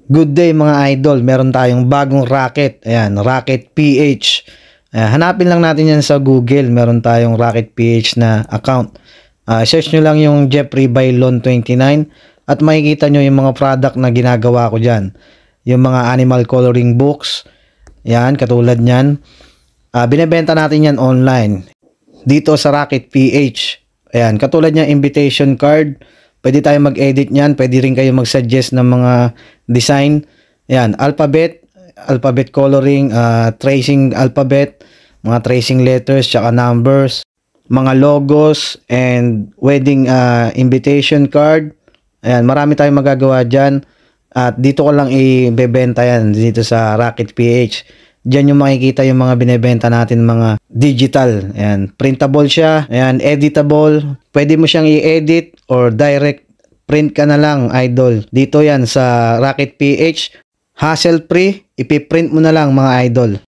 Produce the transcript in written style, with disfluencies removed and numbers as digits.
Good day mga idol, meron tayong bagong racket. Ayan, Racket PH. Ayan, hanapin lang natin yan sa Google. Meron tayong Racket PH na account. Search nyo lang yung Jeffrey Bailon 29 at makikita nyo yung mga product na ginagawa ko dyan. Yung mga animal coloring books. Ayan, katulad nyan. Binebenta natin yan online. Dito sa Racket PH. Ayan, katulad niya invitation card. Pwede tayo mag-edit niyan. Pwede rin kayo mag-suggest ng mga design. Ayan, alphabet coloring, tracing alphabet, mga tracing letters, tsaka numbers, mga logos, and wedding invitation card. Ayan, marami tayong magagawa dyan. At dito ko lang ibebenta yan, dito sa Racket PH. Diyan yung makikita yung mga binebenta natin, mga digital. Ayan, printable siya. Ayan, editable. Pwede mo siyang i-edit or direct print ka na lang, idol. Dito yan sa Racket PH. Hassle free, ipiprint mo na lang mga idol.